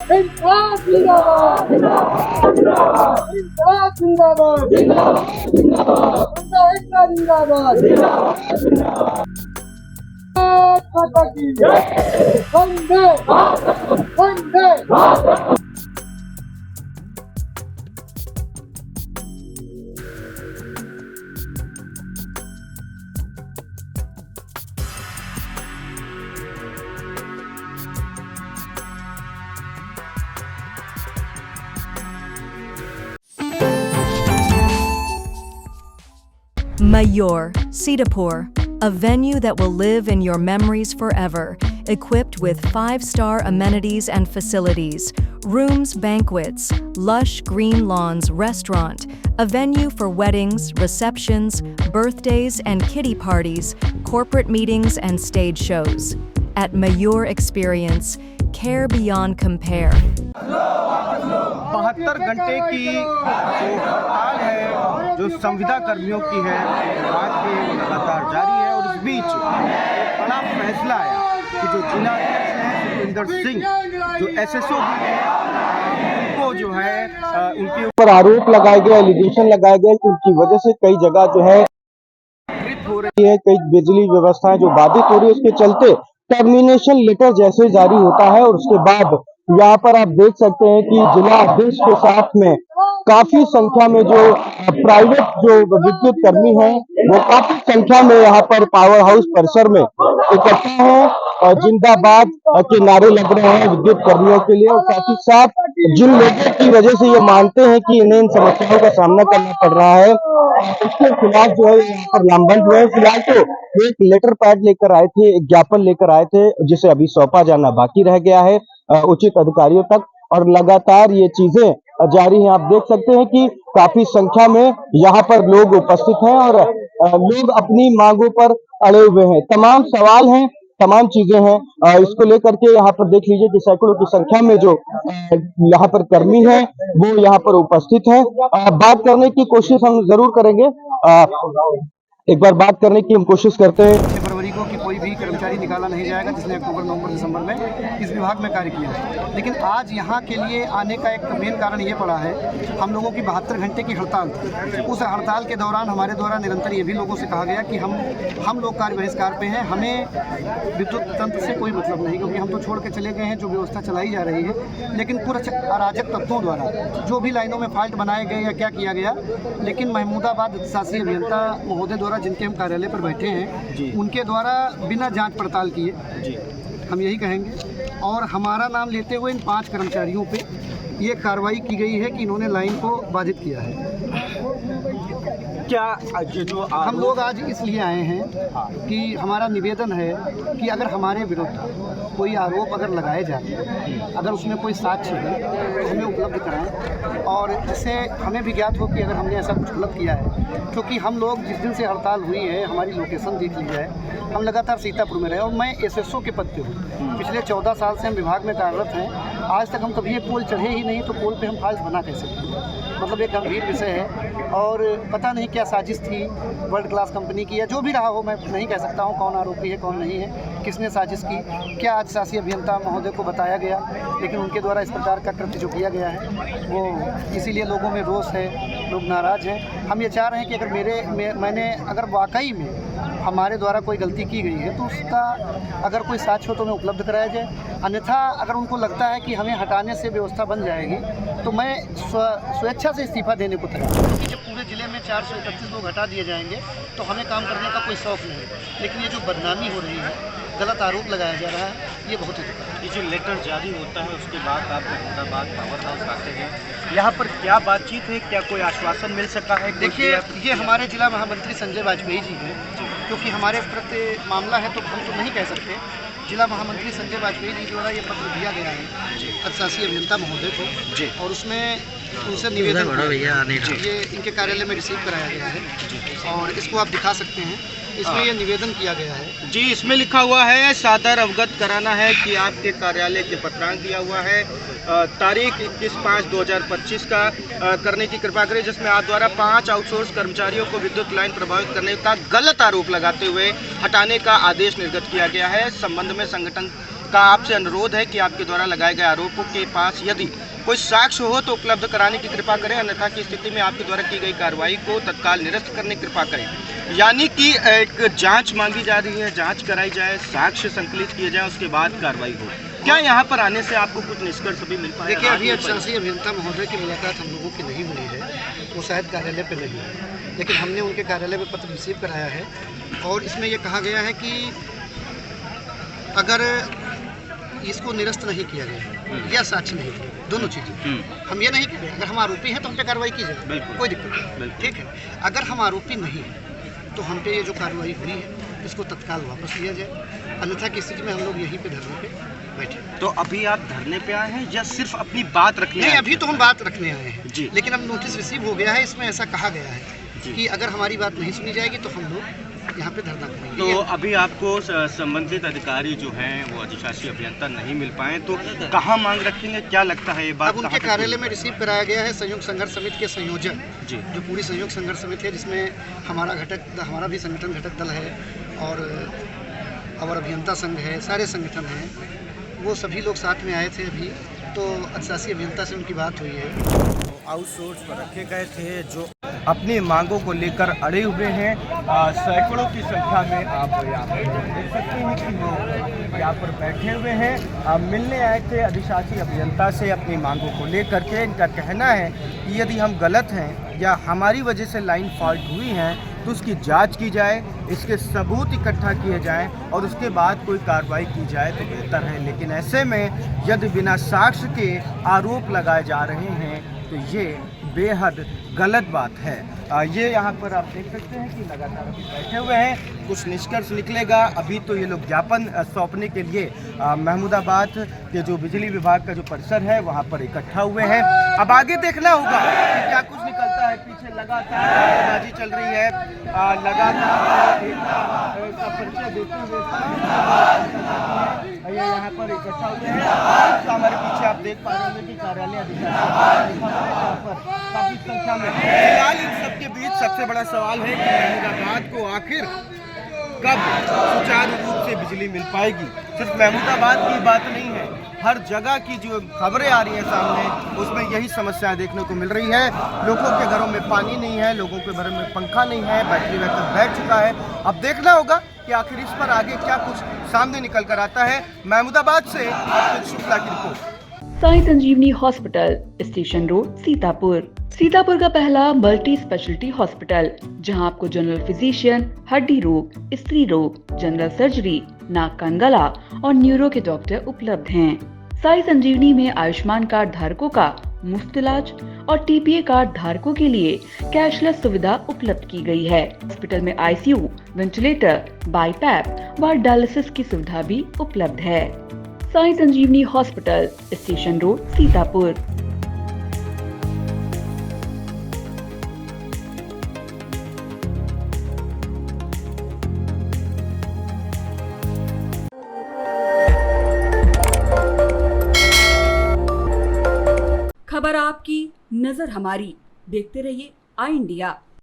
इंकलाब जिंदाबाद, इंकलाब जिंदाबाद, एकता जिंदाबाद, माता की वंदे वंदे। Mayur, Sitapur, a venue that will live in your memories forever, equipped with 5-star amenities and facilities, rooms, banquets, lush green lawns, restaurant, a venue for weddings, receptions, birthdays and kiddie parties, corporate meetings and stage shows. At Mayur Experience, care beyond compare. 72 घंटे की जो हड़ताल है, जो संविदा कर्मियों की है, आज के लगातार जारी है। और इस बीच एक बड़ा फैसला आया कि जो जिला अध्यक्ष हैं सुखविंदर सिंह, जो एसएसओ उनको जो है उनके ऊपर आरोप लगाए गए, एलिगेशन लगाए गए कि उनकी वजह से कई जगह जो है हो रही है, कई बिजली व्यवस्थाएं जो बाधित हो रही है, उसके चलते टर्मिनेशन लेटर जैसे जारी होता है। और उसके बाद यहाँ पर आप देख सकते हैं कि जिला अध्यक्ष के साथ में काफी संख्या में जो प्राइवेट जो विद्युत कर्मी हैं वो काफी संख्या में यहाँ पर पावर हाउस परिसर में इकट्ठा हैं और जिंदाबाद के नारे लग रहे हैं विद्युत कर्मियों के लिए। और साथ ही साथ जिन लोगों की वजह से ये मानते हैं कि इन्हें इन समस्याओं का सामना करना पड़ रहा है, उसके खिलाफ जो है यहाँ पर लामबंद हुए। फिलहाल तो एक लेटर पैड लेकर आए थे, एक ज्ञापन लेकर आए थे, जिसे अभी सौंपा जाना बाकी रह गया है उचित अधिकारियों तक। और लगातार ये चीजें जारी हैं। आप देख सकते हैं कि काफी संख्या में यहाँ पर लोग उपस्थित हैं और लोग अपनी मांगों पर अड़े हुए हैं। तमाम सवाल हैं, तमाम चीजें हैं, इसको लेकर के यहाँ पर देख लीजिए कि सैकड़ों की संख्या में जो यहाँ पर कर्मी हैं वो यहाँ पर उपस्थित हैं। बात करने की कोशिश हम जरूर करेंगे, एक बार बात करने की हम कोशिश करते हैं। फरवरी को कि कोई भी कर्मचारी निकाला नहीं जाएगा जिसने अक्टूबर, नवंबर, दिसंबर में इस विभाग में कार्य किया है। लेकिन आज यहाँ के लिए आने का एक मेन कारण ये पड़ा है, हम लोगों की 72 घंटे की हड़ताल थी। उस हड़ताल के दौरान हमारे द्वारा निरंतर ये भी लोगों से कहा गया कि हम लोग कार्य बहिष्कार पे हैं, हमें विद्युत तंत्र से कोई मतलब नहीं, क्योंकि हम तो छोड़ के चले गए हैं जो व्यवस्था चलाई जा रही है। लेकिन कुछ अराजक तत्वों द्वारा जो भी लाइनों में फॉल्ट बनाए गए या क्या किया गया, लेकिन महमूदाबाद शासी अभियंता महोदय द्वारा, जिनके हम कार्यालय पर बैठे हैं, उनके द्वारा बिना जांच पड़ताल किए, हम यही कहेंगे। और हमारा नाम लेते हुए इन 5 कर्मचारियों पे ये कार्रवाई की गई है कि इन्होंने लाइन को बाधित किया है। क्या जो हम लोग आज इसलिए आए हैं कि हमारा निवेदन है कि अगर हमारे विरुद्ध कोई आरोप अगर लगाए जाते हैं, अगर उसमें कोई साक्ष्य है तो हमें उपलब्ध कराएं। और इससे हमें भी ज्ञात हो कि अगर हमने ऐसा कुछ गलत किया है, क्योंकि हम लोग जिस दिन से हड़ताल हुई है, हमारी लोकेशन देख ली है, हम लगातार सीतापुर में रहे और मैं एसएसओ के पद पे हूँ। पिछले 14 साल से हम विभाग में कार्यरत हैं। आज तक हम कभी एक पोल चढ़े ही नहीं, तो पोल पे हम फॉल्ट बना कैसे? मतलब एक गंभीर विषय है और पता नहीं क्या साजिश थी वर्ल्ड क्लास कंपनी की, या जो भी रहा हो, मैं नहीं कह सकता हूँ कौन आरोपी है कौन नहीं है, किसने साजिश की, क्या आज शासी अभियंता महोदय को बताया गया, लेकिन उनके द्वारा इस प्रकार का कृत्य जो किया गया है वो इसीलिए लोगों में रोष है, लोग नाराज़ हैं। हम ये चाह रहे हैं कि अगर मैंने अगर वाकई में हमारे द्वारा कोई गलती की गई है तो उसका अगर कोई साक्ष्य हो तो हमें उपलब्ध कराया जाए। अन्यथा अगर उनको लगता है कि हमें हटाने से व्यवस्था बन जाएगी तो मैं स्वेच्छा से इस्तीफा देने को तैयार हूँ। क्योंकि जब पूरे जिले में 431 लोग हटा दिए जाएंगे तो हमें काम करने का कोई शौक़ नहीं है। लेकिन ये जो बदनामी हो रही है, गलत आरोप लगाया जा रहा है, ये बहुत ही ये जो लेटर जारी होता है उसके बाद आप अहमदाबाद पावर हाउस आते हैं, यहाँ पर क्या बातचीत है, क्या कोई आश्वासन मिल सका है? देखिए, ये हमारे जिला महामंत्री संजय वाजपेयी जी हैं, क्योंकि हमारे प्रति मामला है तो हम तो नहीं कह सकते। जिला महामंत्री संजय वाजपेयी जी द्वारा ये पत्र दिया गया है अधिशासी अभियंता महोदय को, और उसमें उनसे निवेदन ये इनके कार्यालय में रिसीव कराया गया है और इसको आप दिखा सकते हैं। इसमें ये निवेदन किया गया है जी। इसमें लिखा हुआ है सादर अवगत कराना है कि आपके कार्यालय के पत्रांक दिया हुआ है, तारीख 21/5/2025 का करने की कृपा करें, जिसमें आप द्वारा 5 आउटसोर्स कर्मचारियों को विद्युत लाइन प्रभावित करने का गलत आरोप लगाते हुए हटाने का आदेश निर्गत किया गया है। संबंध में संगठन का आपसे अनुरोध है कि आपके द्वारा लगाए गए आरोपों के पास यदि कोई साक्ष्य हो तो उपलब्ध कराने की कृपा करें, अन्यथा की स्थिति में आपके द्वारा की गई कार्रवाई को तत्काल निरस्त करने की कृपा करें। यानी कि एक जांच मांगी जा रही है, जांच कराई जाए, साक्ष्य संकलित किए जाए, उसके बाद कार्रवाई हो। क्या यहाँ पर आने से आपको कुछ निष्कर्ष भी मिल पाया? देखिए, अभी अधिशासी अभियंता महोदय की मुलाकात हम लोगों की नहीं हुई है, वो शायद कार्यालय पे नहीं है, लेकिन हमने उनके कार्यालय में पत्र रिसीव कराया है और इसमें ये कहा गया है कि अगर इसको निरस्त नहीं किया गया या साक्ष्य नहीं दिए, दोनों चीज़ें, हम ये नहीं कह रहे, अगर हम आरोपी हैं तो हम पे कार्रवाई की जाए, कोई दिक्कत नहीं, ठीक है। अगर हम आरोपी नहीं हैं तो हम पे ये जो कार्रवाई हुई है इसको तत्काल वापस लिया जाए, अन्यथा की स्थिति में हम लोग यहीं पे धरने पे बैठे। तो अभी आप धरने पे आए हैं या सिर्फ अपनी बात रखने? नहीं, अभी तो हम बात रखने आए हैं जी, लेकिन अब नोटिस रिसीव हो गया है, इसमें ऐसा कहा गया है कि अगर हमारी बात नहीं सुनी जाएगी तो हम लोग यहाँ पे धरना करेंगे। तो अभी आपको संबंधित अधिकारी जो हैं वो अधिशासी अभियंता नहीं मिल पाए, तो कहाँ मांग रखेंगे, क्या लगता है ये बात? अब उनके कार्यालय में रिसीव कराया गया है संयुक्त संघर्ष समिति के संयोजक जी, जो पूरी संयुक्त संघर्ष समिति है, जिसमें हमारा भी संगठन घटक दल है और अभियंता संघ है, सारे संगठन हैं, वो सभी लोग साथ में आए थे अभी, तो अधिशासी अभियंता से उनकी बात हुई है। आउटसोर्स पर रखे गए थे जो अपनी मांगों को लेकर अड़े हुए हैं। सैकड़ों की संख्या में आप यहाँ पर देख सकते हैं कि लोग यहाँ पर बैठे हुए हैं, मिलने आए थे अधिशासी अभियंता से अपनी मांगों को लेकर के। इनका कहना है कि यदि हम गलत हैं या हमारी वजह से लाइन फॉल्ट हुई हैं तो उसकी जांच की जाए, इसके सबूत इकट्ठा किए जाएं और उसके बाद कोई कार्रवाई की जाए तो बेहतर है। लेकिन ऐसे में यदि बिना साक्ष्य के आरोप लगाए जा रहे हैं तो ये बेहद गलत बात है। ये यहाँ पर आप देख सकते हैं कि लगातार अभी बैठे हुए हैं, कुछ निष्कर्ष निकलेगा। अभी तो ये लोग ज्ञापन सौंपने के लिए महमूदाबाद के जो बिजली विभाग का जो परिसर है वहाँ पर इकट्ठा हुए हैं। अब आगे देखना होगा कि क्या कुछ निकलता है। पीछे लगातार बयानबाजी चल रही है, लगातार इसका परिचय देते हुए ये यहाँ पर इकट्ठा हुए हैं। तो हमारे पीछे आप देख पा रहे हैं कि कार्यालय अधिकारी यहाँ पर काफी संख्या में। फिलहाल इन सबके बीच सबसे बड़ा सवाल है कि महमूदाबाद को आखिर कब सुचारू रूप से बिजली मिल पाएगी। सिर्फ महमूदाबाद की बात नहीं है, हर जगह की जो खबरें आ रही हैं सामने उसमें यही समस्या देखने को मिल रही है। लोगों के घरों में पानी नहीं है, लोगों के घरों में पंखा नहीं है, बैटरी बैकअप बैठ चुका है। अब देखना होगा कि आखिर इस पर आगे क्या कुछ सामने निकल कर आता है। महमूदाबाद से अर्पित शुक्ला की report. Sai Sanjivani hospital, station road, Sitapur. Sitapur का पहला मल्टी स्पेशलिटी हॉस्पिटल, जहां आपको जनरल फिजिशियन, हड्डी रोग, स्त्री रोग, जनरल सर्जरी, नाक कान गला और न्यूरो के डॉक्टर उपलब्ध हैं। साई संजीवनी में आयुष्मान कार्ड धारकों का मुफ्त इलाज और टीपीए कार्ड धारकों के लिए कैशलेस सुविधा उपलब्ध की गई है। हॉस्पिटल में आईसीयू, वेंटिलेटर, बाईपैप व डायलिसिस की सुविधा भी उपलब्ध है। Sai Sanjivani hospital, station road, Sitapur. खबर आपकी, नजर हमारी। देखते रहिए आई इंडिया।